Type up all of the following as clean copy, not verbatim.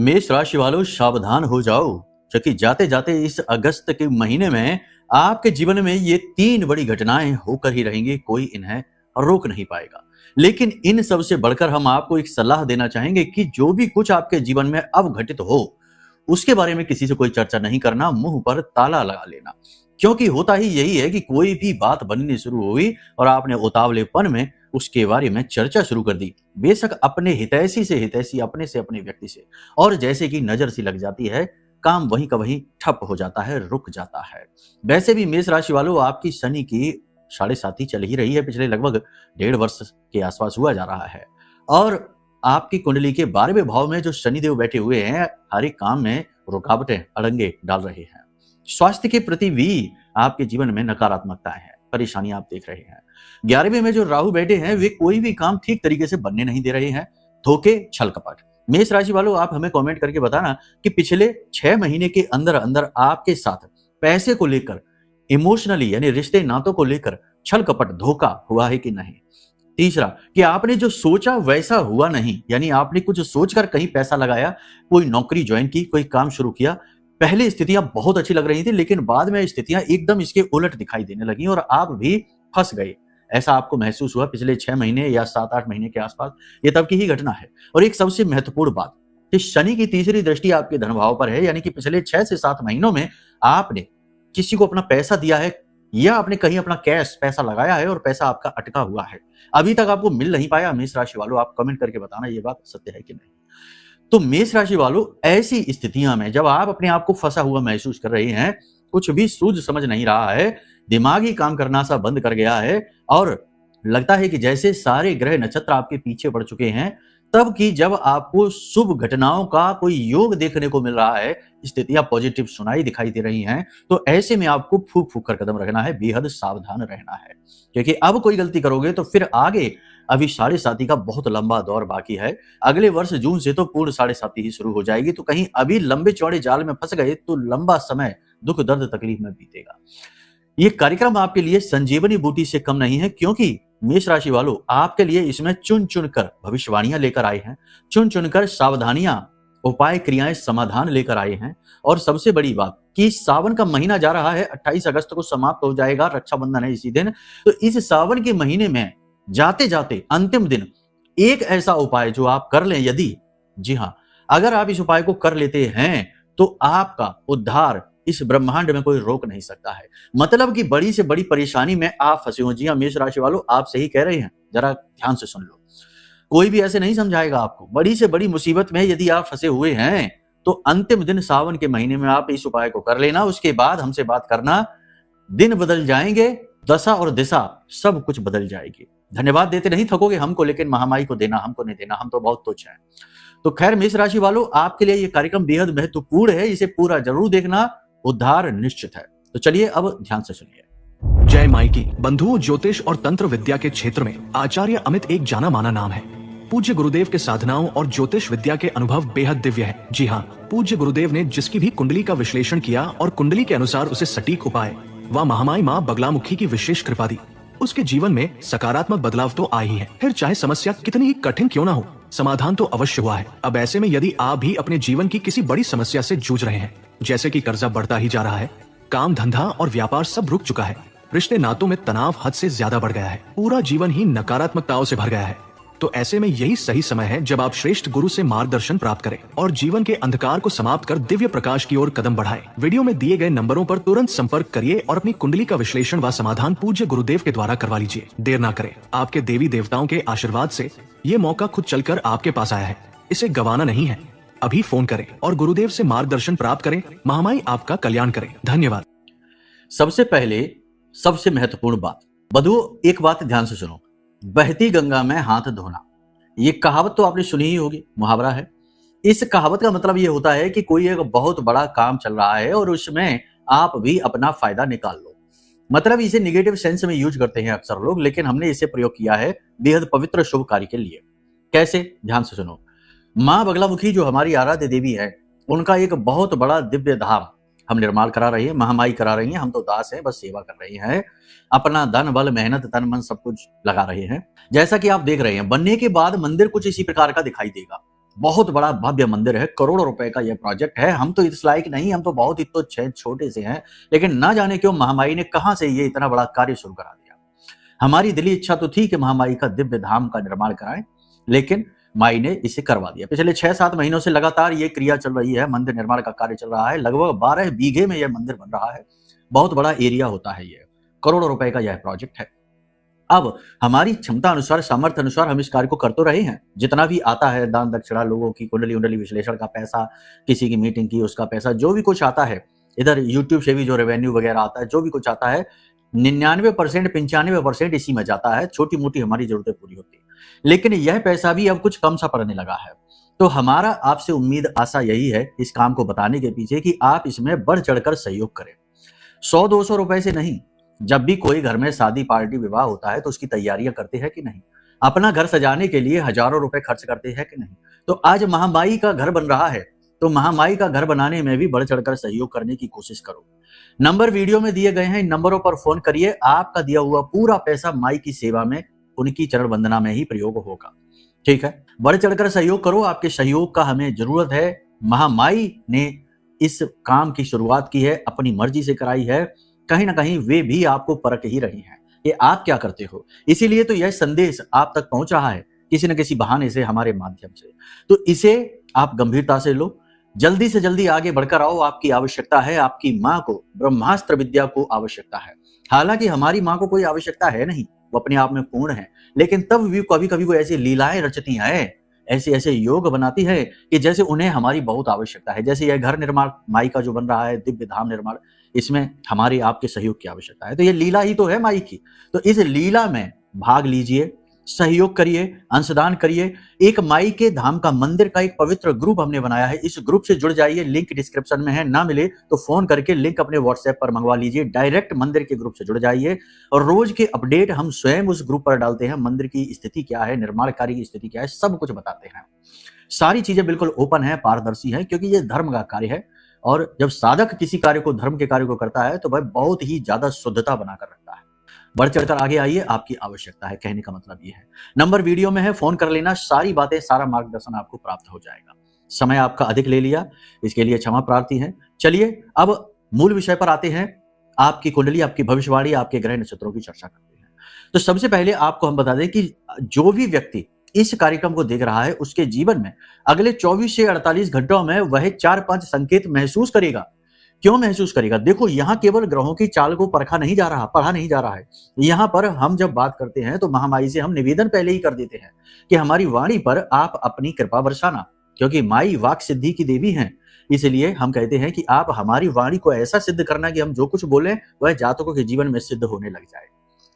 मेष राशि वालों सावधान हो जाओ, क्योंकि जाते जाते इस अगस्त के महीने में आपके जीवन में ये 3 बड़ी घटनाएं होकर ही रहेंगी, कोई इन्हें रोक नहीं पाएगा। लेकिन इन सब से बढ़कर हम आपको एक सलाह देना चाहेंगे कि जो भी कुछ आपके जीवन में अब घटित हो, उसके बारे में किसी से कोई चर्चा नहीं करना, मुंह पर ताला लगा लेना। क्योंकि होता ही यही है कि कोई भी बात बननी शुरू हुई और आपने उतावलेपन में उसके बारे में चर्चा शुरू कर दी, बेशक अपने हितैषी से हितैषी, अपने से अपने व्यक्ति से, और जैसे कि नजर सी लग जाती है, काम वहीं का वहीं ठप हो जाता है, रुक जाता है। वैसे भी मेष राशि वालों, आपकी शनि की 7.5 चल ही रही है, पिछले लगभग 1.5 वर्ष के आसपास हुआ जा रहा है। और आपकी कुंडली के 12वें भाव में जो शनिदेव बैठे हुए हैं, हर एक काम में रुकावटें, अड़ंगे डाल रहे हैं। स्वास्थ्य के प्रति भी आपके जीवन में नकारात्मकता है, परेशानी आप देख रहे हैं। 11वें में जो राहु बैठे हैं, वे कोई भी काम ठीक तरीके से बनने नहीं दे रहे हैं, धोखे, छल कपट। मेष राशि वालों, आप हमें कमेंट करके बताना कि पिछले 6 महीने के अंदर अंदर आपके साथ पैसे को लेकर, इमोशनली यानी रिश्ते नातों को लेकर छल कपट, धोखा हुआ है कि नहीं। तीसरा, कि आपने जो सोचा वैसा हुआ नहीं, यानी आपने कुछ सोचकर कहीं पैसा लगाया, कोई नौकरी ज्वाइन की, कोई काम शुरू किया, पहले स्थितियां बहुत अच्छी लग रही थी, लेकिन बाद में स्थितियां एकदम इसके उलट दिखाई देने लगी और आप भी फंस गए। ऐसा आपको महसूस हुआ पिछले 6 महीने या 7-8 महीने के आसपास, ये तब की ही घटना है। और एक सबसे महत्वपूर्ण बात कि शनि की तीसरी दृष्टि आपके धन भाव पर है, यानी कि पिछले 6 से 7 महीनों में आपने किसी को अपना पैसा दिया है या आपने कहीं अपना कैश पैसा लगाया है और पैसा आपका अटका हुआ है, अभी तक आपको मिल नहीं पाया। मेष राशि वालों, आप कमेंट करके बताना ये बात सत्य है कि नहीं। तो मेष राशि वालों, ऐसी स्थितियां में जब आप अपने आप को फंसा हुआ महसूस कर रहे हैं, कुछ भी सूझ समझ नहीं रहा है, दिमाग ही काम करना सा बंद कर गया है और लगता है कि जैसे सारे ग्रह नक्षत्र आपके पीछे पड़ चुके हैं, तब की जब आपको शुभ घटनाओं का कोई योग देखने को मिल रहा है, स्थितियां पॉजिटिव सुनाई दिखाई दे रही हैं, तो ऐसे में आपको फूक फूक कर कदम रखना है, बेहद सावधान रहना है। क्योंकि अब कोई गलती करोगे तो फिर आगे अभी 7.5 का बहुत लंबा दौर बाकी है। अगले वर्ष जून से तो पूर्ण 7.5 ही शुरू हो जाएगी, तो कहीं अभी लंबे चौड़े जाल में फंस गए तो लंबा समय दुख दर्द तकलीफ में बीतेगा। ये कार्यक्रम आपके लिए संजीवनी बूटी से कम नहीं है, क्योंकि मेष राशि वालों, आपके लिए इसमें चुन चुनकर भविष्यवाणियां लेकर आए हैं, चुन चुनकर सावधानियां, उपाय, क्रियाएं, समाधान लेकर आए हैं। और सबसे बड़ी बात कि सावन का महीना जा रहा है, 28 अगस्त को समाप्त हो जाएगा, रक्षाबंधन है इसी दिन। तो इस सावन के महीने में जाते जाते अंतिम दिन एक ऐसा उपाय जो आप कर लें, यदि, जी हां, अगर आप इस उपाय को कर लेते हैं तो आपका उद्धार इस ब्रह्मांड में कोई रोक नहीं सकता है। मतलब कि बड़ी से बड़ी परेशानी में आप फंसे हो। जी हां मेष राशि वालों, आप सही कह रहे हैं, जरा ध्यान से सुन लो। कोई भी ऐसे नहीं समझाएगा आपको। बड़ी से बड़ी मुसीबत में यदि आप फंसे हुए हैं तो अंतिम दिन सावन के महीने में आप इस उपाय को कर लेना, उसके बाद हमसे बात करना, दिन बदल जाएंगे, दशा और दिशा सब कुछ बदल जाएगी। धन्यवाद देते नहीं थकोगे हमको, लेकिन महामाई को देना, हमको नहीं देना, हम तो बहुत तुच्छ हैं। तो खैर मेष राशि वालों, आपके लिए ये कार्यक्रम बेहद महत्वपूर्ण है, इसे पूरा जरूर देखना, उद्धार निश्चित है। तो चलिए अब ध्यान से सुनिए। जय माई की। बंधुओं, ज्योतिष और तंत्र विद्या के क्षेत्र में आचार्य अमित एक जाना माना नाम है। पूज्य गुरुदेव के साधनाओं और ज्योतिष विद्या के अनुभव बेहद दिव्य है। जी हाँ, पूज्य गुरुदेव ने जिसकी भी कुंडली का विश्लेषण किया और कुंडली के अनुसार उसे सटीक उपाय व महामाई माँ बगलामुखी की विशेष कृपा दी, उसके जीवन में सकारात्मक बदलाव तो आए ही है। फिर चाहे समस्या कितनी ही कठिन क्यों ना हो, समाधान तो अवश्य हुआ है। अब ऐसे में यदि आप भी अपने जीवन की किसी बड़ी समस्या से जूझ रहे हैं, जैसे कि कर्जा बढ़ता ही जा रहा है, काम धंधा और व्यापार सब रुक चुका है, रिश्ते नातों में तनाव हद से ज्यादा बढ़ गया है, पूरा जीवन ही नकारात्मकताओं से भर गया है, तो ऐसे में यही सही समय है जब आप श्रेष्ठ गुरु से मार्गदर्शन प्राप्त करें और जीवन के अंधकार को समाप्त कर दिव्य प्रकाश की ओर कदम बढ़ाएं। वीडियो में दिए गए नंबरों पर तुरंत संपर्क करिए और अपनी कुंडली का विश्लेषण व समाधान पूज्य गुरुदेव के द्वारा करवा लीजिए। देर ना करें। आपके देवी देवताओं के आशीर्वाद से ये मौका खुद चलकर आपके पास आया है, इसे गंवाना नहीं है। अभी फोन करें और गुरुदेव से मार्गदर्शन प्राप्त करें। महामाई आपका कल्याण करें। धन्यवाद। सबसे पहले सबसे महत्वपूर्ण बात, बधुओं एक बात ध्यान से सुनो, बहती गंगा में हाथ धोना, ये कहावत तो आपने सुनी ही होगी, मुहावरा है। इस कहावत का मतलब ये होता है कि कोई एक बहुत बड़ा काम चल रहा है और उसमें आप भी अपना फायदा निकाल लो। मतलब इसे निगेटिव सेंस में यूज करते हैं अक्सर लोग, लेकिन हमने इसे प्रयोग किया है बेहद पवित्र शुभ कार्य के लिए। कैसे, ध्यान से सुनो। माँ बगलामुखी जो हमारी आराध्य देवी है, उनका एक बहुत बड़ा दिव्य धाम हम निर्माण करा रही है, महामाई करा रही है, हम तो दास हैं, बस सेवा कर रही हैं, अपना धन बल मेहनत तन मन सब कुछ लगा रहे हैं। जैसा कि आप देख रहे हैं, बनने के बाद मंदिर कुछ इसी प्रकार का दिखाई देगा। बहुत बड़ा भव्य मंदिर है, करोड़ों रुपए का यह प्रोजेक्ट है। हम तो इस लायक नहीं, हम तो बहुत ही तो छोटे से हैं, लेकिन ना जाने क्यों महामाई ने कहां से ये इतना बड़ा कार्य शुरू करा दिया। हमारी दिली इच्छा तो थी कि महामाई का दिव्य धाम का निर्माण कराएं, लेकिन माई ने इसे करवा दिया। पिछले 6-7 महीनों से लगातार ये क्रिया चल रही है, मंदिर निर्माण का कार्य चल रहा है। लगभग 12 बीघे में यह मंदिर बन रहा है, बहुत बड़ा एरिया होता है, ये करोड़ों रुपए का यह प्रोजेक्ट है। अब हमारी क्षमता अनुसार, सामर्थ्य अनुसार हम इस कार्य को कर तो रहे हैं। जितना भी आता है, दान दक्षिणा, लोगों की कुंडली उंडली विश्लेषण का पैसा, किसी की मीटिंग की उसका पैसा, जो भी कुछ आता है, इधर यूट्यूब से भी जो रेवेन्यू वगैरह आता है, जो भी कुछ आता है, 99% 95% इसी में जाता है। छोटी मोटी हमारी जरूरतें पूरी होती है, लेकिन यह पैसा भी अब कुछ कम सा पड़ने लगा है। तो हमारा आपसे उम्मीद, आशा यही है इस काम को बताने के पीछे कि आप इसमें बढ़ चढ़कर सहयोग करें। 100-200 रुपए से नहीं। जब भी कोई घर में शादी, पार्टी, विवाह होता है तो उसकी तैयारियां करते हैं कि नहीं? अपना घर सजाने के लिए हजारों रुपए खर्च करते हैं कि नहीं? तो आज महामाई का घर बन रहा है, तो महामाई का घर बनाने में भी बढ़ चढ़कर सहयोग करने की कोशिश करो। नंबर वीडियो में दिए गए हैं, इन नंबरों पर फोन करिए। आपका दिया हुआ पूरा पैसा माई की सेवा में, उनकी चरण वंदना में ही प्रयोग होगा। ठीक है, बढ़ चढ़कर सहयोग करो। आपके सहयोग का हमें जरूरत है। महामाई ने इस काम की शुरुआत की है, अपनी मर्जी से कराई है। कहीं ना कहीं वे भी आपको परख ही रही हैं कि आप क्या करते हो। इसीलिए तो यह संदेश आप तक पहुंच रहा है किसी न किसी बहाने से, हमारे माध्यम से। तो इसे आप गंभीरता से लो, जल्दी से जल्दी आगे बढ़कर आओ। आपकी आवश्यकता है, आपकी माँ को ब्रह्मास्त्र विद्या को आवश्यकता है। हालांकि हमारी माँ को कोई आवश्यकता है नहीं, वो अपने आप में पूर्ण है, लेकिन तब भी कभी कभी वो ऐसी लीलाएं रचती हैं, ऐसे ऐसे योग बनाती है कि जैसे उन्हें हमारी बहुत आवश्यकता है। जैसे यह घर निर्माण माई का जो बन रहा है, दिव्य धाम निर्माण, इसमें हमारे आपके सहयोग की आवश्यकता है। तो ये लीला ही तो है माई की। तो इस लीला में भाग लीजिए, सहयोग करिए, अंशदान करिए। एक माई के धाम का मंदिर का एक पवित्र ग्रुप हमने बनाया है, इस ग्रुप से जुड़ जाइए। लिंक डिस्क्रिप्शन में है, ना मिले तो फोन करके लिंक अपने व्हाट्सएप पर मंगवा लीजिए। डायरेक्ट मंदिर के ग्रुप से जुड़ जाइए और रोज के अपडेट हम स्वयं उस ग्रुप पर डालते हैं। मंदिर की स्थिति क्या है, निर्माण कार्य की स्थिति क्या है, सब कुछ बताते हैं। सारी चीजें बिल्कुल ओपन है, पारदर्शी है, क्योंकि ये धर्म का कार्य है। और जब साधक किसी कार्य को, धर्म के कार्य को करता है, तो वह बहुत ही ज्यादा शुद्धता बनाकर रखता है। बढ़ चढ़कर आगे आइए, आपकी आवश्यकता है, कहने का मतलब ये है। नंबर वीडियो में है, फोन कर लेना। सारी बातें, सारा मार्गदर्शन आपको प्राप्त हो जाएगा। समय आपका अधिक ले लिया, इसके लिए क्षमा प्रार्थी है। चलिए अब मूल विषय पर आते हैं। आपकी कुंडली, आपकी भविष्यवाणी, आपके ग्रह नक्षत्रों की चर्चा करते हैं। तो सबसे पहले आपको हम बता दें कि जो भी व्यक्ति इस कार्यक्रम को देख रहा है, उसके जीवन में अगले 24 से 48 घंटों में वह 4-5 संकेत महसूस करेगा। क्यों महसूस करेगा? देखो, यहाँ केवल ग्रहों की चाल को परखा नहीं जा रहा, पढ़ा नहीं जा रहा है। यहाँ पर हम जब बात करते हैं तो महामाई से हम निवेदन पहले ही कर देते हैं कि हमारी वाणी पर आप अपनी कृपा बरसाना, क्योंकि माई वाक सिद्धि की देवी हैं। इसलिए हम कहते हैं कि आप हमारी वाणी को ऐसा सिद्ध करना कि हम जो कुछ बोले वह जातकों के जीवन में सिद्ध होने लग जाए।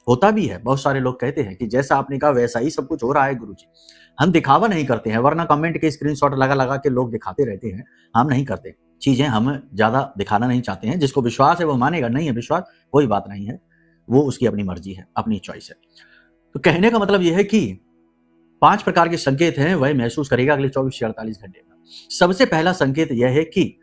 होता भी है, बहुत सारे लोग कहते हैं कि जैसा आपने कहा वैसा ही सब कुछ हो रहा है गुरुजी। हम दिखावा नहीं करते हैं, वरना कमेंट के स्क्रीनशॉट लगा लगा के लोग दिखाते रहते हैं। हम नहीं करते चीजें, हम ज्यादा दिखाना नहीं चाहते हैं। जिसको विश्वास है वो मानेगा, नहीं है विश्वास कोई बात नहीं है, वो उसकी अपनी मर्जी है, अपनी चॉइस है। तो कहने का मतलब यह है कि 5 प्रकार के संकेत हैं, वह महसूस करेगा अगले 24 से 48 घंटे में। सबसे पहला संकेत यह है कि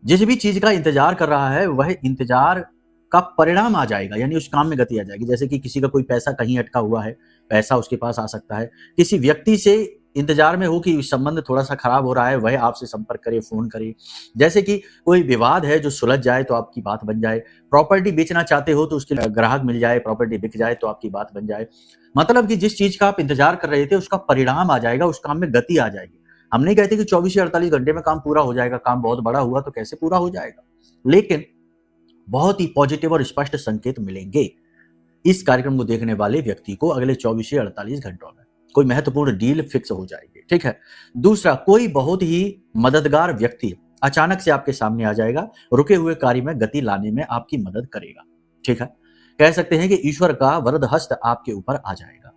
जिस भी चीज का इंतजार कर रहा है, वह इंतजार का परिणाम आ जाएगा, यानी उस काम में गति आ जाएगी। जैसे कि किसी का कोई पैसा कहीं अटका हुआ है, पैसा उसके पास आ सकता है। किसी व्यक्ति से इंतजार में हो कि संबंध थोड़ा सा खराब हो रहा है, वह आपसे संपर्क करे, फोन करे। जैसे कि कोई विवाद है जो सुलझ जाए तो आपकी बात बन जाए। प्रॉपर्टी बेचना चाहते हो तो उसके ग्राहक मिल जाए, प्रॉपर्टी बिक जाए तो आपकी बात बन जाए। मतलब कि जिस चीज का आप इंतजार कर रहे थे उसका परिणाम आ जाएगा, उस काम में गति आ जाएगी। हम नहीं कहते कि 24 से 48 घंटे में काम पूरा हो जाएगा। काम बहुत बड़ा हुआ तो कैसे पूरा हो जाएगा, लेकिन बहुत ही पॉजिटिव और स्पष्ट संकेत मिलेंगे इस कार्यक्रम को देखने वाले व्यक्ति को। अगले 24 से 48 घंटों में कोई महत्वपूर्ण डील फिक्स हो जाएगी। ठीक है। दूसरा, कोई बहुत ही मददगार व्यक्ति अचानक से आपके सामने आ जाएगा, रुके हुए कार्य में गति लाने में आपकी मदद करेगा। ठीक है, कह सकते हैं कि ईश्वर का वरद हस्त आपके ऊपर आ जाएगा।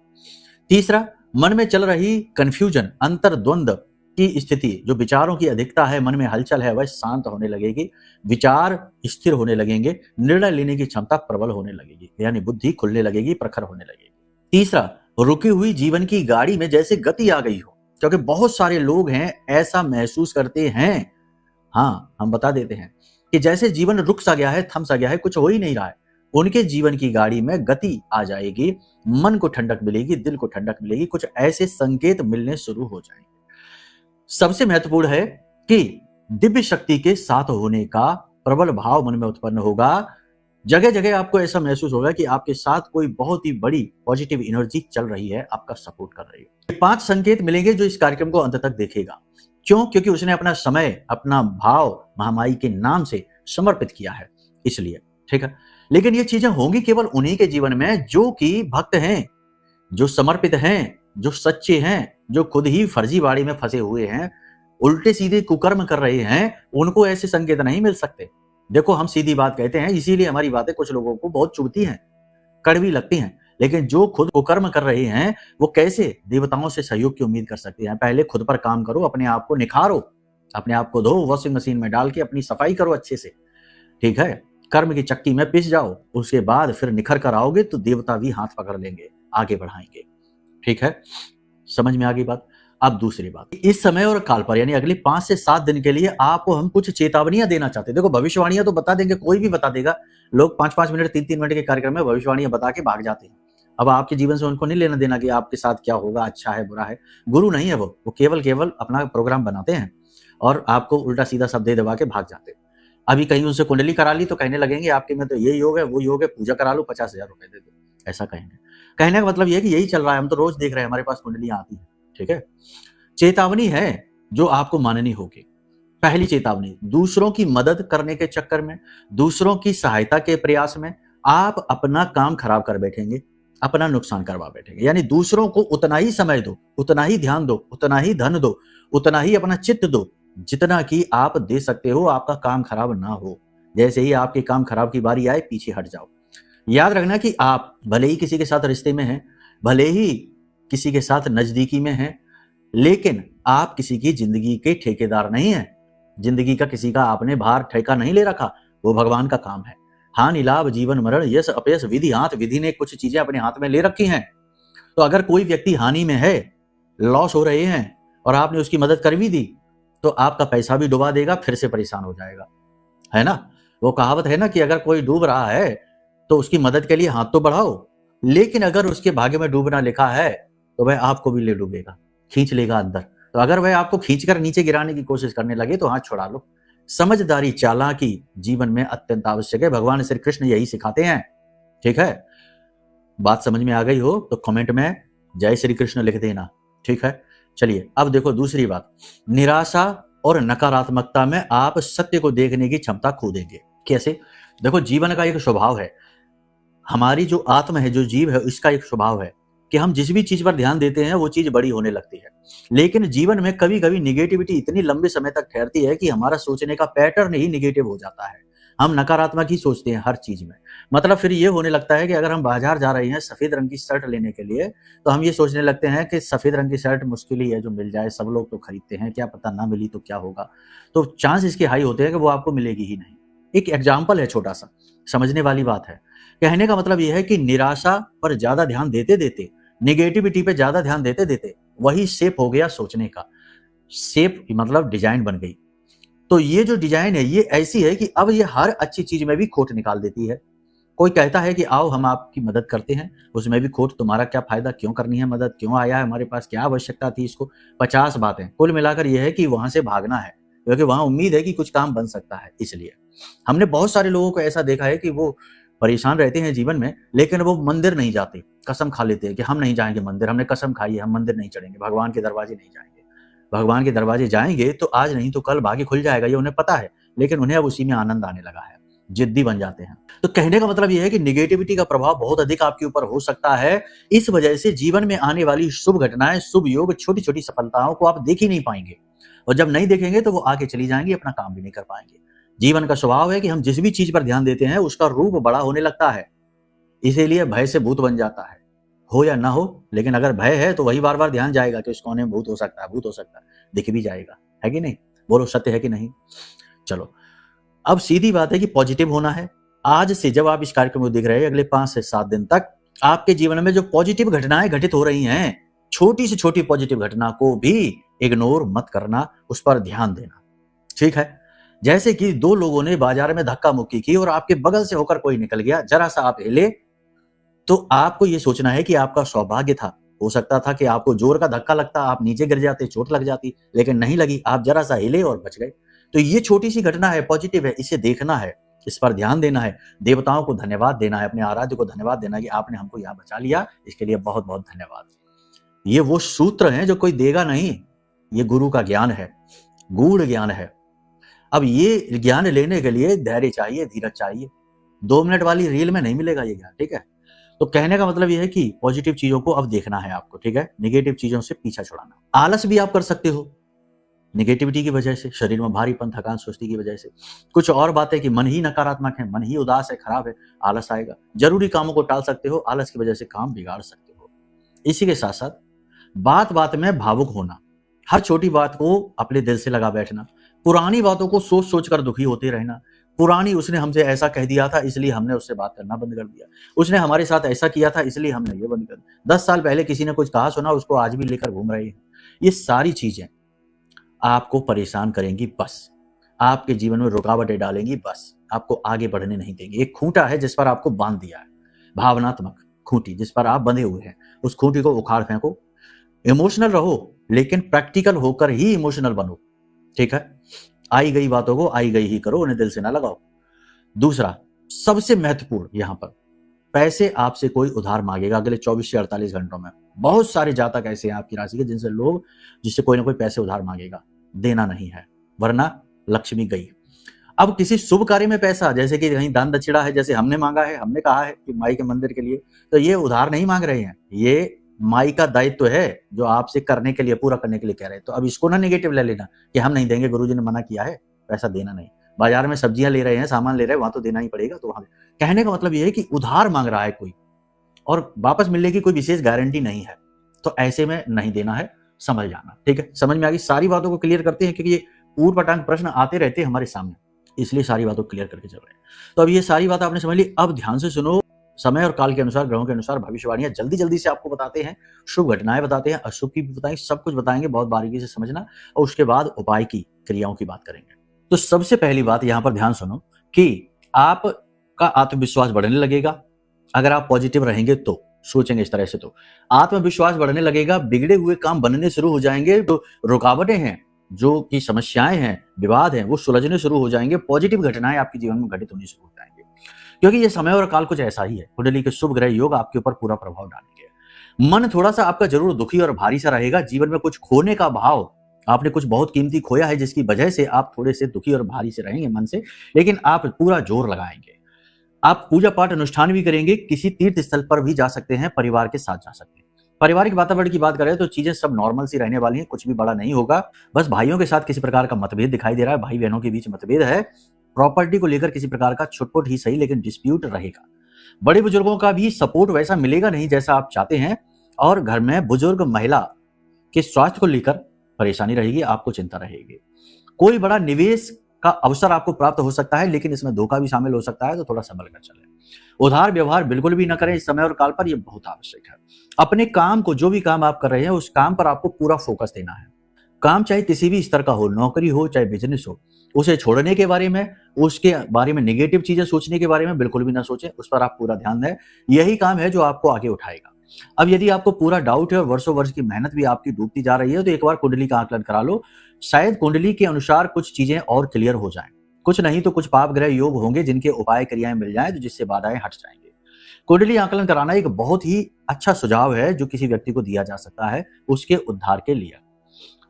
तीसरा, मन में चल रही कंफ्यूजन, अंतर्द्वंद की स्थिति, जो विचारों की अधिकता है, मन में हलचल है, वह शांत होने लगेगी। विचार स्थिर होने लगेंगे, निर्णय लेने की क्षमता प्रबल होने लगेगी, यानी बुद्धि खुलने लगेगी, प्रखर होने लगेगी। तीसरा, रुकी हुई जीवन की गाड़ी में जैसे गति आ गई हो, क्योंकि बहुत सारे लोग हैं ऐसा महसूस करते हैं। हाँ, हम बता देते हैं कि जैसे जीवन रुक सा गया है, थम सा गया है, कुछ हो ही नहीं रहा है। उनके जीवन की गाड़ी में गति आ जाएगी, मन को ठंडक मिलेगी, दिल को ठंडक मिलेगी, कुछ ऐसे संकेत मिलने शुरू हो जाएंगे। सबसे महत्वपूर्ण है कि दिव्य शक्ति के साथ होने का प्रबल भाव मन में उत्पन्न होगा। जगह जगह आपको ऐसा महसूस होगा कि आपके साथ कोई बहुत ही बड़ी पॉजिटिव एनर्जी चल रही है, आपका सपोर्ट कर रही है। 5 संकेत मिलेंगे जो इस कार्यक्रम को अंत तक देखेगा। क्यों? क्योंकि उसने अपना समय, अपना भाव महामाई के नाम से समर्पित किया है, इसलिए। ठीक है, लेकिन ये चीजें होंगी केवल उन्हीं के जीवन में जो कि भक्त हैं, जो समर्पित हैं, जो सच्चे हैं, जो खुद ही फर्जीवाड़ी में फंसे हुए हैं, उल्टे सीधे कुकर्म कर रहे हैं, उनको ऐसे संकेत नहीं मिल सकते। देखो, हम सीधी बात कहते हैं, इसीलिए हमारी बातें कुछ लोगों को बहुत चुभती हैं, कड़वी लगती हैं, लेकिन जो खुद कुकर्म कर रहे हैं वो कैसे देवताओं से सहयोग की उम्मीद कर सकते हैं? पहले खुद पर काम करो, अपने आप को निखारो, अपने आप को धो, वॉशिंग मशीन में डाल के अपनी सफाई करो अच्छे से। ठीक है, कर्म की चक्की में पिस जाओ, उसके बाद फिर निखर कर आओगे तो देवता भी हाथ पकड़ लेंगे, आगे बढ़ाएंगे। ठीक है, समझ में आ गई बात? अब दूसरी बात, इस समय और काल पर यानी अगले 5 से 7 दिन के लिए आपको हम कुछ चेतावनियां देना चाहते हैं। देखो, भविष्यवाणियां तो बता देंगे, कोई भी बता देगा। लोग 5-5 मिनट 3-3 मिनट के कार्यक्रम में भविष्यवाणियां बता के भाग जाते हैं। अब आपके जीवन से उनको नहीं लेना देना कि आपके साथ क्या होगा, अच्छा है बुरा है। गुरु नहीं है वो केवल अपना प्रोग्राम बनाते हैं और आपको उल्टा सीधा सब दे दबा के भाग जाते हैं। अभी कहीं उनसे कुंडली करा ली तो कहने लगेंगे आपके में तो ये योग है, वो योग है, पूजा करा लो, 50,000 रुपए दे दो, ऐसा कहेंगे। कहने का मतलब ये है कि यही चल रहा है, हम तो रोज देख रहे हैं, हमारे पास कुंडलियां आती हैं। ठीक है, चेतावनी है जो आपको माननी होगी। पहली चेतावनी, दूसरों की मदद करने के चक्कर में, दूसरों की सहायता के प्रयास में आप अपना काम खराब कर बैठेंगे, अपना नुकसान करवा बैठेंगे। यानी दूसरों को उतना ही समय दो, उतना ही ध्यान दो, उतना ही धन दो, उतना ही अपना चित्त दो जितना कि आप दे सकते हो, आपका काम खराब ना हो। जैसे ही आपके काम खराब की बारी आए, पीछे हट जाओ। याद रखना कि आप भले ही किसी के साथ रिश्ते में हैं, भले ही किसी के साथ नजदीकी में हैं, लेकिन आप किसी की जिंदगी के ठेकेदार नहीं हैं। जिंदगी का किसी का आपने भार ठेका नहीं ले रखा, वो भगवान का काम है। हानि लाभ जीवन मरण यश अपयश विधि हाथ, विधि ने कुछ चीजें अपने हाथ में ले रखी हैं। तो अगर कोई व्यक्ति हानि में है, लॉस हो रहे हैं और आपने उसकी मदद कर भी दी तो आपका पैसा भी डुबा देगा, फिर से परेशान हो जाएगा, है ना। वो कहावत है ना कि अगर कोई डूब रहा है तो उसकी मदद के लिए हाथ तो बढ़ाओ, लेकिन अगर उसके भाग्य में डूबना लिखा है तो वह आपको भी ले डूबेगा, खींच लेगा अंदर। तो अगर वह आपको खींचकर नीचे गिराने की कोशिश करने लगे तो हाथ छुड़ा लो। समझदारी, चालाकी जीवन में अत्यंत आवश्यक है, भगवान श्री कृष्ण यही सिखाते हैं। ठीक है, बात समझ में आ गई हो तो कमेंट में जय श्री कृष्ण लिख देना। ठीक है, चलिए अब देखो दूसरी बात, निराशा और नकारात्मकता में आप सत्य को देखने की क्षमता खो देंगे। कैसे? देखो, जीवन का एक स्वभाव है, हमारी जो आत्मा है, जो जीव है, इसका एक स्वभाव है कि हम जिस भी चीज पर ध्यान देते हैं वो चीज बड़ी होने लगती है। लेकिन जीवन में कभी कभी निगेटिविटी इतनी लंबे समय तक ठहरती है कि हमारा सोचने का पैटर्न ही निगेटिव हो जाता है। हम नकारात्मक ही सोचते हैं हर चीज में। मतलब फिर ये होने लगता है कि अगर हम बाजार जा रहे हैं सफेद रंग की शर्ट लेने के लिए, तो हम ये सोचने लगते हैं कि सफेद रंग की शर्ट मुश्किल ही है जो मिल जाए, सब लोग तो खरीदते हैं, क्या पता ना मिली तो क्या होगा। तो चांस इसके हाई होते हैं कि वो आपको मिलेगी ही नहीं। एक एग्जाम्पल है छोटा सा, समझने वाली बात है। कहने का मतलब यह है कि निराशा पर ज्यादा ध्यान देते देते, निगेटिविटी पे ज्यादा ध्यान देते देते वही शेप हो गया सोचने का। शेप मतलब डिजाइन बन गई। तो ये जो डिजाइन है ये ऐसी है कि अब ये हर अच्छी चीज में भी खोट निकाल देती है। कोई कहता है कि आओ हम आपकी मदद करते हैं, उसमें भी खोट, तुम्हारा क्या फायदा, क्यों करनी है मदद, क्यों आया है हमारे पास, क्या आवश्यकता थी इसको, 50 बातें। कुल मिलाकर यह है कि वहां से भागना है क्योंकि वहां उम्मीद है कि कुछ काम बन सकता है। इसलिए हमने बहुत सारे लोगों को ऐसा देखा है कि वो परेशान रहते हैं जीवन में, लेकिन वो मंदिर नहीं जाते, कसम खा लेते हैं कि हम नहीं जाएंगे मंदिर, हमने कसम खाई है हम मंदिर नहीं चढ़ेंगे, भगवान के दरवाजे नहीं जाएंगे। भगवान के दरवाजे जाएंगे तो आज नहीं तो कल भाग्य खुल जाएगा, ये उन्हें पता है, लेकिन उन्हें अब उसी में आनंद आने लगा है, जिद्दी बन जाते हैं। तो कहने का मतलब यह है कि निगेटिविटी का प्रभाव बहुत अधिक आपके ऊपर हो सकता है। इस वजह से जीवन में आने वाली शुभ घटनाएं, शुभ योग, छोटी छोटी सफलताओं को आप देख ही नहीं पाएंगे, और जब नहीं देखेंगे तो वो आगे चली जाएंगी, अपना काम भी नहीं कर पाएंगे। जीवन का स्वभाव है कि हम जिस भी चीज पर ध्यान देते हैं उसका रूप बड़ा होने लगता है, इसीलिए भय से भूत बन जाता है, हो या ना हो। लेकिन अगर भय है तो वही बार बार ध्यान जाएगा कि इस कोने में भूत हो सकता है, भूत हो सकता है, दिख भी जाएगा, है कि नहीं? बोलो सत्य है कि नहीं? चलो अब सीधी बात है कि पॉजिटिव होना है। आज से जब आप इस कार्यक्रम को देख रहे हैं, अगले 5 से 7 दिन तक आपके जीवन में जो पॉजिटिव घटनाएं घटित हो रही हैं, छोटी से छोटी पॉजिटिव घटना को भी इग्नोर मत करना, उस पर ध्यान देना। ठीक है, जैसे कि 2 लोगों ने बाजार में धक्का मुक्की की और आपके बगल से होकर कोई निकल गया, जरा सा आप हिले तो आपको यह सोचना है कि आपका सौभाग्य था, हो सकता था कि आपको जोर का धक्का लगता, आप नीचे गिर जाते, चोट लग जाती, लेकिन नहीं लगी, आप जरा सा हिले और बच गए। तो ये छोटी सी घटना है, पॉजिटिव है, इसे देखना है, इस पर ध्यान देना है, देवताओं को धन्यवाद देना है, अपने आराध्य को धन्यवाद देना है कि आपने हमको यहाँ बचा लिया, इसके लिए बहुत बहुत धन्यवाद। ये वो सूत्र हैं जो कोई देगा नहीं, ये गुरु का ज्ञान है, गूढ़ ज्ञान है। अब ये ज्ञान लेने के लिए धैर्य चाहिए, धीरज चाहिए। 2 मिनट वाली रील में नहीं मिलेगा ये ज्ञान, ठीक है। तो कहने का मतलब ये है कि पॉजिटिव चीजों को अब देखना है आपको, ठीक है, नेगेटिव चीजों से पीछा छुड़ाना। आलस भी आप कर सकते हो नेगेटिविटी की वजह से, शरीर में भारीपन, थकान, सुस्ती की वजह से। कुछ और बातें कि मन ही नकारात्मक है, मन ही उदास है, खराब है, आलस आएगा। जरूरी कामों को टाल सकते हो, आलस की वजह से काम बिगाड़ सकते हो। इसी के साथ साथ बात बात में भावुक होना, हर छोटी बात को अपने दिल से लगा बैठना, पुरानी बातों को सोच सोच कर दुखी होते रहना। पुरानी, उसने हमसे ऐसा कह दिया था इसलिए हमने उससे बात करना बंद कर दिया, उसने हमारे साथ ऐसा किया था इसलिए हमने ये बंद कर दिया, 10 साल पहले किसी ने कुछ कहा सुना उसको आज भी लेकर घूम रहे हैं। ये सारी चीजें आपको परेशान करेंगी, बस आपके जीवन में रुकावटें डालेंगी, बस आपको आगे बढ़ने नहीं देंगी। एक खूंटा है जिस पर आपको बांध दिया है, भावनात्मक खूंटी जिस पर आप बंधे हुए हैं, उस खूंटी को उखाड़ फेंको। इमोशनल रहो लेकिन प्रैक्टिकल होकर ही इमोशनल बनो, ठीक है। आई गई बातों को आई गई ही करो, उन्हें दिल से ना लगाओ। दूसरा, सबसे महत्वपूर्ण यहां पर, पैसे आपसे कोई उधार मांगेगा अगले 24 से 48 घंटों में। बहुत सारे जातक ऐसे हैं आपकी राशि के जिससे कोई ना कोई पैसे उधार मांगेगा, देना नहीं है वरना लक्ष्मी गई। अब किसी शुभ कार्य में पैसा, जैसे कि कहीं दान दक्षिणा है, जैसे हमने मांगा है, हमने कहा है कि माई के मंदिर के लिए, तो ये उधार नहीं मांग रहे हैं, ये माई का दायित्व है जो आपसे करने के लिए, पूरा करने के लिए कह रहे हैं। तो अब इसको ना नेगेटिव ले लेना कि हम नहीं देंगे, गुरुजी ने मना किया है, पैसा देना नहीं। बाजार में सब्जियां ले रहे हैं, सामान ले रहे हैं, वहां तो देना ही पड़ेगा। तो वहां कहने का मतलब ये है कि उधार मांग रहा है कोई और वापस मिलने की कोई विशेष गारंटी नहीं है, तो ऐसे में नहीं देना है, समझ जाना, ठीक है। समझ में आ गई? सारी बातों को क्लियर करते हैं क्योंकि ये ऊट पटांग प्रश्न आते रहते हैं हमारे सामने, इसलिए सारी बातों को क्लियर करके चल रहे हैं। तो अब ये सारी बात आपने समझ ली। अब ध्यान से सुनो, समय और काल के अनुसार, ग्रहों के अनुसार भविष्यवाणियां जल्दी जल्दी से आपको बताते हैं, शुभ घटनाएं बताते हैं, अशुभ की भी बताएंगे, सब कुछ बताएंगे, बहुत बारीकी से समझना। और उसके बाद उपाय की, क्रियाओं की बात करेंगे। तो सबसे पहली बात यहां पर ध्यान सुनो कि आपका आत्मविश्वास बढ़ने लगेगा अगर आप पॉजिटिव रहेंगे, तो सोचेंगे इस तरह से, तो आत्मविश्वास बढ़ने लगेगा, बिगड़े हुए काम बनने शुरू हो जाएंगे, तो रुकावटें हैं, जो की समस्याएं हैं, विवाद हैं, वो सुलझने शुरू हो जाएंगे, पॉजिटिव घटनाएं आपके जीवन में घटित होनी शुरू हो जाएंगे। क्योंकि ये समय और काल कुछ ऐसा ही है, कुंडली के शुभ ग्रह योग आपके ऊपर पूरा प्रभाव डालेंगे। मन थोड़ा सा आपका जरूर दुखी और भारी सा रहेगा, जीवन में कुछ खोने का भाव, आपने कुछ बहुत कीमती खोया है जिसकी वजह से आप थोड़े से दुखी और भारी से रहेंगे मन से, लेकिन आप पूरा जोर लगाएंगे। आप पूजा पाठ अनुष्ठान भी करेंगे, किसी तीर्थ स्थल पर भी जा सकते हैं, परिवार के साथ जा सकते हैं। पारिवारिक वातावरण की बात करें तो चीजें सब नॉर्मल सी रहने वाली हैं, कुछ भी बड़ा नहीं होगा। बस भाइयों के साथ किसी प्रकार का मतभेद दिखाई दे रहा है, भाई बहनों के बीच मतभेद है, प्रॉपर्टी को लेकर किसी प्रकार का छुटपुट ही सही लेकिन डिस्प्यूट रहेगा। बड़े बुजुर्गों का भी सपोर्ट वैसा मिलेगा नहीं जैसा आप चाहते हैं, और घर में बुजुर्ग महिला के स्वास्थ्य को लेकर परेशानी रहेगी, आपको चिंता रहेगी। कोई बड़ा निवेश का अवसर आपको प्राप्त हो सकता है, लेकिन इसमें धोखा भी शामिल हो सकता है, तो थोड़ा संभल कर चलें। उधार व्यवहार बिल्कुल भी न करें इस समय और काल पर, यह बहुत आवश्यक है। अपने काम को, जो भी काम आप कर रहे हैं उस काम पर आपको पूरा फोकस देना है। काम चाहे किसी भी स्तर का हो, नौकरी हो चाहे बिजनेस हो, उसे छोड़ने के बारे में, उसके बारे में नेगेटिव चीजें सोचने के बारे में बिल्कुल भी ना सोचें, उस पर आप पूरा ध्यान दें। यही काम है जो आपको आगे उठाएगा। अब यदि आपको पूरा डाउट है और वर्षों वर्ष की मेहनत भी आपकी डूबती जा रही है, तो एक बार कुंडली का आकलन करा लो, शायद कुंडली के अनुसार कुछ चीजें और क्लियर हो जाएं। कुछ नहीं तो कुछ पाप ग्रह योग होंगे जिनके उपाय क्रियाएं मिल जाएं, तो जिससे बाधाएं हट जाएंगे। कुंडली आकलन कराना एक बहुत ही अच्छा सुझाव है जो किसी व्यक्ति को दिया जा सकता है उसके उद्धार के लिए।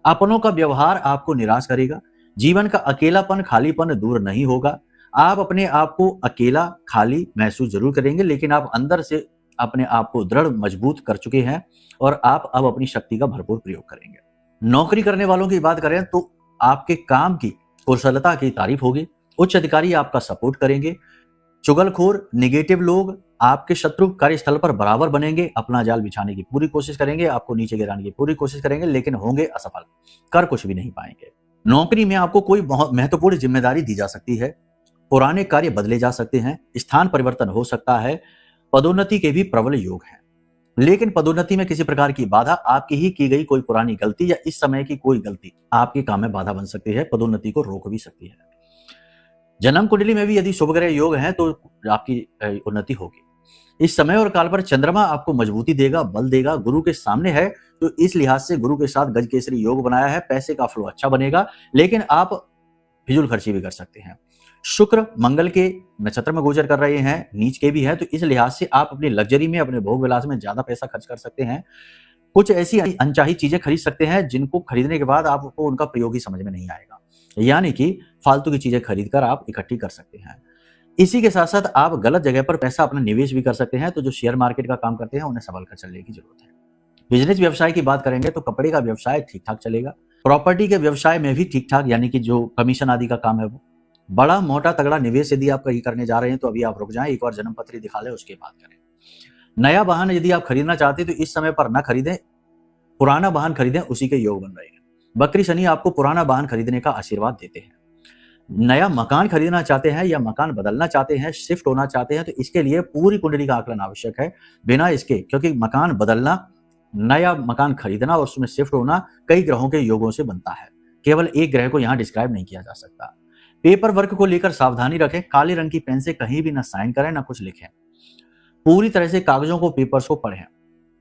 अपनों का व्यवहार आपको निराश करेगा, जीवन का अकेलापन, खालीपन दूर नहीं होगा। आप अपने आप को अकेला, खाली महसूस जरूर करेंगे, लेकिन आप अंदर से अपने आप को दृढ़, मजबूत कर चुके हैं और आप अब अपनी शक्ति का भरपूर प्रयोग करेंगे। नौकरी करने वालों की बात करें तो आपके काम की कुशलता की तारीफ होगी, उच्च अधिकारी आपका सपोर्ट करेंगे। चुगलखोर, नेगेटिव लोग आपके शत्रु कार्यस्थल पर बराबर बनेंगे, अपना जाल बिछाने की पूरी कोशिश करेंगे, आपको नीचे गिराने की पूरी कोशिश करेंगे, लेकिन होंगे असफल, कर कुछ भी नहीं पाएंगे। नौकरी में आपको कोई बहुत महत्वपूर्ण जिम्मेदारी दी जा सकती है, पुराने कार्य बदले जा सकते हैं, स्थान परिवर्तन हो सकता है, पदोन्नति के भी प्रबल योग हैं। लेकिन पदोन्नति में किसी प्रकार की बाधा, आपकी ही की गई कोई पुरानी गलती या इस समय की कोई गलती आपके काम में बाधा बन सकती है, पदोन्नति को रोक भी सकती है। जन्म कुंडली में भी यदि शुभ ग्रह योग है तो आपकी उन्नति होगी। इस समय और काल पर चंद्रमा आपको मजबूती देगा, बल देगा। गुरु के सामने है तो इस लिहाज से गुरु के साथ गज केसरी योग बनाया है, पैसे का फ्लो अच्छा बनेगा, लेकिन आप फिजूल खर्ची भी कर सकते हैं। शुक्र मंगल के नक्षत्र में गोचर कर रहे हैं, नीच के भी है, तो इस लिहाज से आप अपनी लग्जरी में, अपने भोग विलास में ज्यादा पैसा खर्च कर सकते हैं। कुछ ऐसी अनचाही चीजें खरीद सकते हैं जिनको खरीदने के बाद आपको उनका प्रयोग ही समझ में नहीं आएगा, यानी कि फालतू की चीजें खरीद कर आप इकट्ठी कर सकते हैं। इसी के साथ साथ आप गलत जगह पर पैसा अपना निवेश भी कर सकते हैं, तो जो शेयर मार्केट का काम करते हैं उन्हें संभल कर चलने की जरूरत है। बिजनेस व्यवसाय की बात करेंगे तो कपड़े का व्यवसाय ठीक ठाक चलेगा। प्रॉपर्टी के व्यवसाय में भी ठीक ठाक, यानी कि जो कमीशन आदि का काम है वो। बड़ा मोटा तगड़ा निवेश यदि आप कहीं करने जा रहे हैं तो अभी आप रुक जाएं, एक और जन्म पत्री दिखा लें, उसके बाद करें। नया वाहन यदि आप खरीदना चाहते हैं तो इस समय पर ना खरीदें, पुराना वाहन खरीदें, उसी के योग बन रहे हैं। बकरी शनि आपको पुराना वाहन खरीदने का आशीर्वाद देते हैं। नया मकान खरीदना चाहते हैं या मकान बदलना चाहते हैं, शिफ्ट होना चाहते हैं, तो इसके लिए पूरी कुंडली का आकलन आवश्यक है। बिना इसके, क्योंकि मकान बदलना, नया मकान खरीदना और उसमें शिफ्ट होना कई ग्रहों के योगों से बनता है, केवल एक ग्रह को यहाँ डिस्क्राइब नहीं किया जा सकता। पेपर वर्क को लेकर सावधानी रखें, काले रंग की पेन से कहीं भी ना साइन करें ना कुछ लिखें। पूरी तरह से कागजों को, पेपर्स को पढ़ें।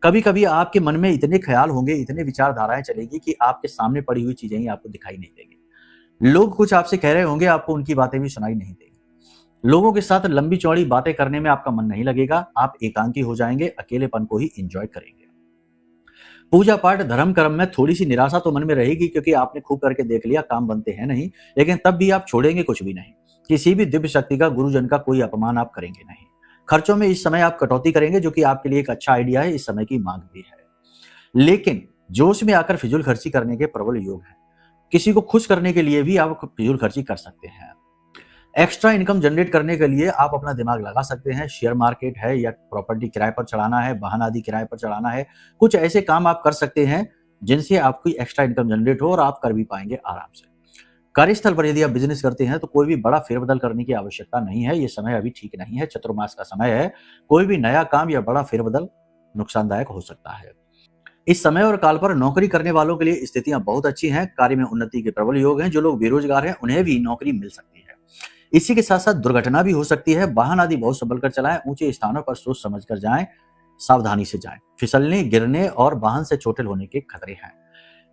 कभी कभी आपके मन में इतने ख्याल होंगे, इतने विचारधाराएं चलेगी कि आपके सामने पड़ी हुई चीजें ही आपको दिखाई नहीं देंगी। लोग कुछ आपसे कह रहे होंगे, आपको उनकी बातें भी सुनाई नहीं देंगी। लोगों के साथ लंबी चौड़ी बातें करने में आपका मन नहीं लगेगा, आप एकांकी हो जाएंगे, अकेलेपन को ही एंजॉय करेंगे। पूजा पाठ धर्म कर्म में थोड़ी सी निराशा तो मन में रहेगी, क्योंकि आपने खूब करके देख लिया, काम बनते हैं नहीं, लेकिन तब भी आप छोड़ेंगे कुछ भी नहीं। किसी भी दिव्य शक्ति का, गुरुजन का कोई अपमान आप करेंगे नहीं। खर्चों में इस समय आप कटौती करेंगे, जो कि आपके लिए एक अच्छा आइडिया है, इस समय की मांग भी है। लेकिन जोश में आकर फिजूल खर्ची करने के प्रबल योग है। किसी को खुश करने के लिए भी आप फिजूल खर्ची कर सकते हैं। एक्स्ट्रा इनकम जनरेट करने के लिए आप अपना दिमाग लगा सकते हैं। शेयर मार्केट है, या प्रॉपर्टी किराए पर चढ़ाना है, वाहन आदि किराए पर चढ़ाना है, कुछ ऐसे काम आप कर सकते हैं जिनसे आपकी एक्स्ट्रा इनकम जनरेट हो और आप कर भी पाएंगे आराम से। कार्यस्थल पर यदि आप बिजनेस करते हैं तो कोई भी बड़ा फेरबदल करने की आवश्यकता नहीं है, ये समय अभी ठीक नहीं है, चतुर्मास का समय है। कोई भी नया काम या बड़ा फेरबदल नुकसानदायक हो सकता है। इस समय और काल पर नौकरी करने वालों के लिए स्थितियां बहुत अच्छी हैं। कार्य में उन्नति के प्रबल योग हैं। जो लोग बेरोजगार हैं उन्हें भी नौकरी मिल सकती है। इसी के साथ साथ दुर्घटना भी हो सकती है। वाहन आदि बहुत संभल कर चलाएं, ऊंचे स्थानों पर सोच समझ कर जाएं, सावधानी से जाएं। फिसलने, गिरने और वाहन से चोटिल होने के खतरे हैं।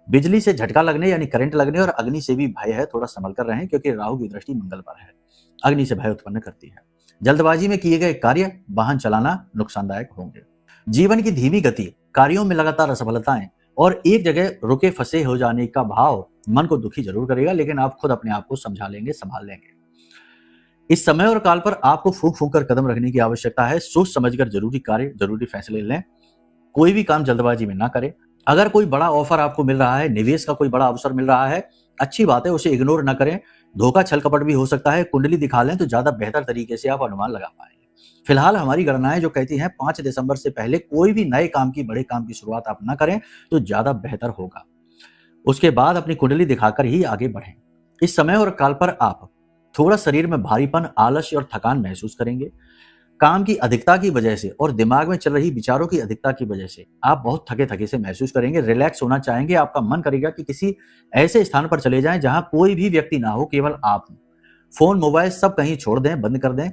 बिजली से झटका लगने यानी करंट लगने और अग्नि से भी भय है, थोड़ा संभल कर रहें, क्योंकि राहु की दृष्टि मंगल पर है, अग्नि से भय उत्पन्न करती है। जल्दबाजी में किए गए कार्य, वाहन चलाना नुकसानदायक होंगे। जीवन की धीमी गति, कार्यों में लगातार असफलताएं और एक जगह रुके फंसे हो जाने का भाव मन को दुखी जरूर करेगा, लेकिन आप खुद अपने आप को समझा लेंगे, संभाल लेंगे। इस समय और काल पर आपको फूंक फूंक कर कदम रखने की आवश्यकता है। सोच समझकर जरूरी कार्य, जरूरी फैसले लें। कोई भी काम जल्दबाजी में ना करें। अगर कोई बड़ा ऑफर आपको मिल रहा है, निवेश का कोई बड़ा अवसर मिल रहा है, अच्छी बात है, उसे इग्नोर ना करें। धोखा छल कपट भी हो सकता है। कुंडली दिखा लें तो ज्यादा बेहतर तरीके से आप अनुमान लगा पाएंगे। फिलहाल हमारी गणनाएं जो कहती हैं 5 दिसंबर से पहले कोई भी नए काम की, बड़े काम की शुरुआत आप ना करें तो ज्यादा बेहतर होगा। उसके बाद अपनी कुंडली दिखाकर ही आगे बढ़ें। इस समय और काल पर आप थोड़ा शरीर में भारीपन, आलस्य और थकान महसूस करेंगे। काम की अधिकता की वजह से और दिमाग में चल रही विचारों की अधिकता की वजह से आप बहुत थके थके से महसूस करेंगे। रिलैक्स होना चाहेंगे। आपका मन करेगा कि किसी ऐसे स्थान पर चले जाएं जहां कोई भी व्यक्ति ना हो, केवल आप हो। फोन, मोबाइल सब कहीं छोड़ दें, बंद कर दें।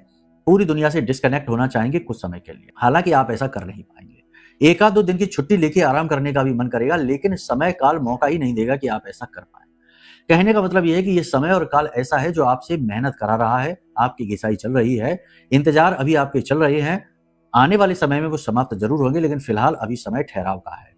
पूरी दुनिया से डिस्कनेक्ट होना चाहेंगे कुछ समय के लिए। हालांकि आप ऐसा कर नहीं पाएंगे। 1-2 दिन की छुट्टी लेके आराम करने का भी मन करेगा, लेकिन समय काल मौका ही नहीं देगा कि आप ऐसा कर पाए। कहने का मतलब यह है कि यह समय और काल ऐसा है जो आपसे मेहनत करा रहा है, आपकी घिसाई चल रही है, इंतजार अभी आपके चल रहे हैं। आने वाले समय में वो समाप्त जरूर होंगे, लेकिन फिलहाल अभी समय ठहराव का है।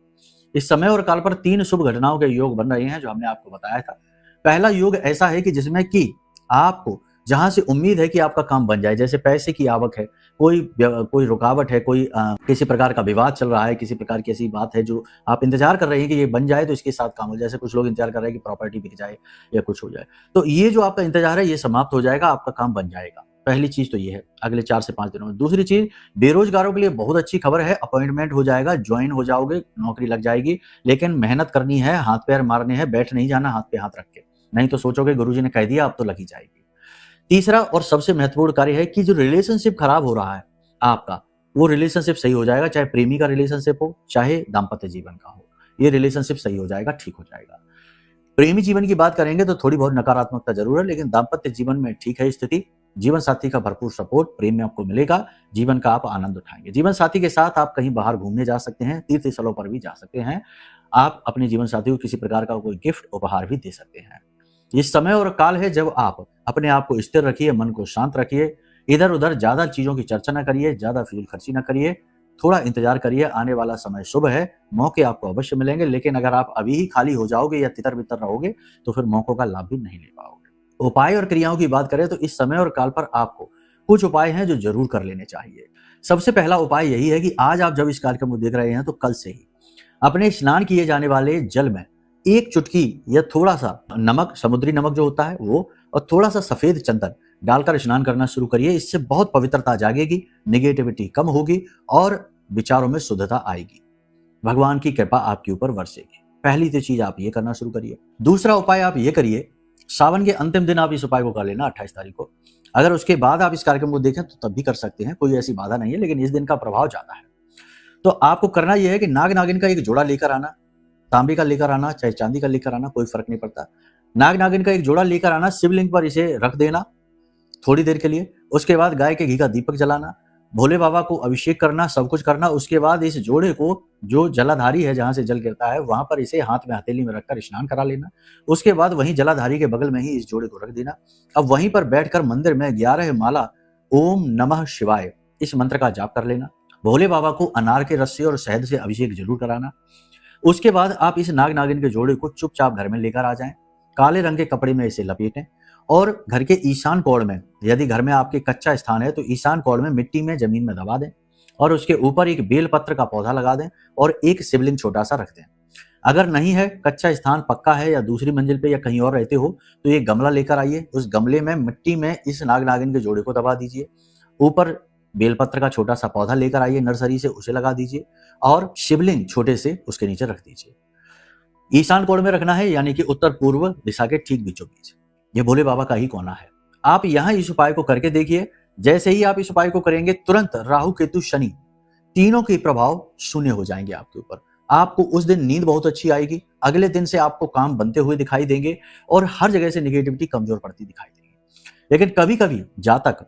इस समय और काल पर 3 शुभ घटनाओं के योग बन रहे हैं, जो हमने आपको बताया था। पहला योग ऐसा है कि जिसमें कि आपको जहां से उम्मीद है कि आपका काम बन जाए, जैसे पैसे की आवक है, कोई रुकावट है, कोई किसी प्रकार का विवाद चल रहा है, किसी प्रकार की ऐसी बात है जो आप इंतजार कर रहे हैं कि ये बन जाए तो इसके साथ काम हो जाए। जैसे कुछ लोग इंतजार कर रहे हैं कि प्रॉपर्टी बिक जाए या कुछ हो जाए, तो ये जो आपका इंतजार है ये समाप्त हो जाएगा, आपका काम बन जाएगा। पहली चीज तो ये है अगले 4 से 5 दिनों में। दूसरी चीज, बेरोजगारों के लिए बहुत अच्छी खबर है। अपॉइंटमेंट हो जाएगा, ज्वाइन हो जाओगे, नौकरी लग जाएगी, लेकिन मेहनत करनी है, हाथ पैर मारने हैं, बैठ नहीं जाना हाथ पे हाथ रख के, नहीं तो सोचोगे गुरुजी ने कह दिया अब तो लगी जाएगी। तीसरा और सबसे महत्वपूर्ण कार्य है कि जो रिलेशनशिप खराब हो रहा है आपका, वो रिलेशनशिप सही हो जाएगा। चाहे प्रेमी का रिलेशनशिप हो, चाहे दाम्पत्य जीवन का हो, ये रिलेशनशिप सही हो जाएगा, ठीक हो जाएगा। प्रेमी जीवन की बात करेंगे तो थोड़ी बहुत नकारात्मकता जरूर है, लेकिन दाम्पत्य जीवन में ठीक है स्थिति। जीवन साथी का भरपूर सपोर्ट, प्रेम में आपको मिलेगा। जीवन का आप आनंद उठाएंगे। जीवन साथी के साथ आप कहीं बाहर घूमने जा सकते हैं, तीर्थ स्थलों पर भी जा सकते हैं। आप अपने जीवन साथी को किसी प्रकार का कोई गिफ्ट उपहार भी दे सकते हैं। इस समय और काल है जब आप अपने आप को स्थिर रखिए, मन को शांत रखिए, इधर उधर ज्यादा चीजों की चर्चा न करिए, ज्यादा फिजूल खर्ची न करिए, थोड़ा इंतजार करिए। आने वाला समय शुभ है, मौके आपको अवश्य मिलेंगे, लेकिन अगर आप अभी ही खाली हो जाओगे या तितर बितर रहोगे तो फिर मौकों का लाभ भी नहीं ले पाओगे। उपाय और क्रियाओं की बात करें तो इस समय और काल पर आपको कुछ उपाय हैं जो जरूर कर लेने चाहिए। सबसे पहला उपाय यही है कि आज आप जब इस कार्यक्रम को देख रहे हैं तो कल से ही अपने स्नान किए जाने वाले जल में एक चुटकी या थोड़ा सा नमक, समुद्री नमक जो होता है वो, और थोड़ा सा सफेद चंदन डालकर स्नान करना शुरू करिए। इससे बहुत पवित्रता जागेगी, नेगेटिविटी कम होगी और विचारों में शुद्धता आएगी। भगवान की कृपा आपके ऊपर बरसेगी। पहली तो चीज आप ये करना शुरू करिए। दूसरा उपाय आप ये करिए, सावन के अंतिम दिन आप इस उपाय को कर लेना, 28 तारीख को। अगर उसके बाद आप इस कार्यक्रम को देखें तो तब भी कर सकते हैं, कोई ऐसी बाधा नहीं है, लेकिन इस दिन का प्रभाव ज्यादा है। तो आपको करना यह है कि नाग नागिन का एक जोड़ा लेकर आना, तांबे का लेकर आना, चाहे चांदी का लेकर आना, कोई फर्क नहीं पड़ता। नाग नागिन का एक जोड़ा लेकर आना, शिवलिंग पर इसे रख देना थोड़ी देर के लिए। उसके बाद गाय के घी का दीपक जलाना, भोले बाबा को अभिषेक करना, सब कुछ करना। उसके बाद इस जोड़े को, जो जलाधारी है जहां से जल गिरता है वहां पर इसे हाथ में हथेली में रखकर स्नान करा लेना। उसके बाद वहीं जलाधारी के बगल में ही इस जोड़े को रख देना। अब वहीं पर बैठकर मंदिर में 11 माला ओम नमः शिवाय इस मंत्र का जाप कर लेना। भोले बाबा को अनार के रस से और शहद से अभिषेक जरूर कराना। उसके बाद आप इस नाग नागिन के जोड़े को चुपचाप घर में लेकर आ जाएं, काले रंग के कपड़े में इसे लपेटें और घर के ईशान कोण में, यदि घर में आपके कच्चा स्थान है तो ईशान कोण में मिट्टी में जमीन में दबा दें और उसके ऊपर एक बेलपत्र का पौधा लगा दें और एक शिवलिंग छोटा सा रख दें। अगर नहीं है, कच्चा स्थान पक्का है या दूसरी मंजिल पे या कहीं और रहते हो, तो एक गमला लेकर आइए। उस गमले में मिट्टी में इस नाग नागिन के जोड़े को दबा दीजिए। ऊपर बेलपत्र का छोटा सा पौधा लेकर आइए नर्सरी से, उसे लगा दीजिए और शिवलिंग छोटे से उसके नीचे रख दीजिए। ईशान कोण में रखना है, यानी कि उत्तर पूर्व दिशा के ठीक बीचों बीच। ये भोले बाबा का ही कोना है। आप यहाँ इस उपाय को करके देखिए। जैसे ही आप इस उपाय को करेंगे, तुरंत राहु केतु शनि तीनों के प्रभाव शून्य हो जाएंगे आपके ऊपर। आपको उस दिन नींद बहुत अच्छी आएगी। अगले दिन से आपको काम बनते हुए दिखाई देंगे और हर जगह से नेगेटिविटी कमजोर पड़ती दिखाई देगी। लेकिन कभी कभी जातक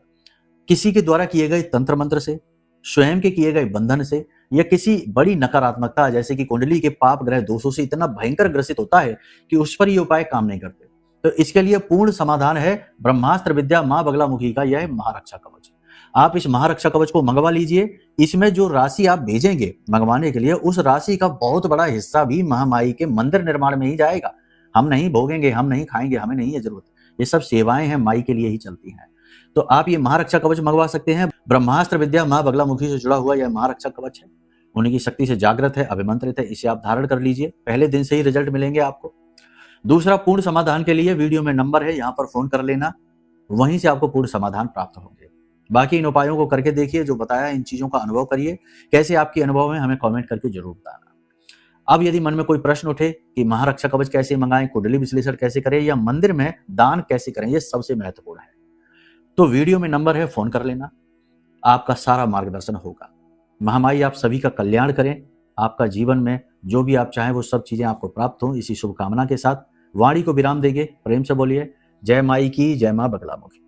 किसी के द्वारा किए गए तंत्र मंत्र से, स्वयं के किए गए बंधन से या किसी बड़ी नकारात्मकता जैसे कि कुंडली के पाप ग्रह दोषों से इतना भयंकर ग्रसित होता है कि उस पर ये उपाय काम नहीं करते। तो इसके लिए पूर्ण समाधान है ब्रह्मास्त्र विद्या मां बगलामुखी का यह महारक्षा कवच। आप इस महारक्षा कवच को मंगवा लीजिए। इसमें जो राशि आप भेजेंगे मंगवाने के लिए, उस राशि का बहुत बड़ा हिस्सा भी महामाई के मंदिर निर्माण में ही जाएगा। हम नहीं भोगेंगे, हम नहीं खाएंगे, हमें नहीं है जरूरत। ये सब सेवाएं हैं, माई के लिए ही चलती हैं। तो आप ये महारक्षा कवच मंगवा सकते हैं। ब्रह्मास्त्र विद्या मां बगलामुखी से जुड़ा हुआ यह महारक्षा कवच है, उन्हीं की शक्ति से जागृत है, अभिमंत्रित है। इसे आप धारण कर लीजिए, पहले दिन से ही रिजल्ट मिलेंगे आपको। दूसरा, पूर्ण समाधान के लिए वीडियो में नंबर है, यहाँ पर फोन कर लेना, वहीं से आपको पूर्ण समाधान प्राप्त होंगे। बाकी इन उपायों को करके देखिए, जो बताया इन चीजों का अनुभव करिए। कैसे आपके अनुभव है हमें कमेंट करके जरूर बताना। अब यदि मन में कोई प्रश्न उठे कि महारक्षा कवच कैसे मंगाएं, कुंडली विश्लेषण कैसे करें या मंदिर में दान कैसे करें, ये सबसे महत्वपूर्ण है, तो वीडियो में नंबर है, फोन कर लेना, आपका सारा मार्गदर्शन होगा। महामाई आप सभी का कल्याण करें, आपका जीवन में जो भी आप चाहें वो सब चीजें आपको प्राप्त हों। इसी शुभकामना के साथ वाणी को विराम देंगे। प्रेम से बोलिए जय माई की, जय मां बगलामुखी।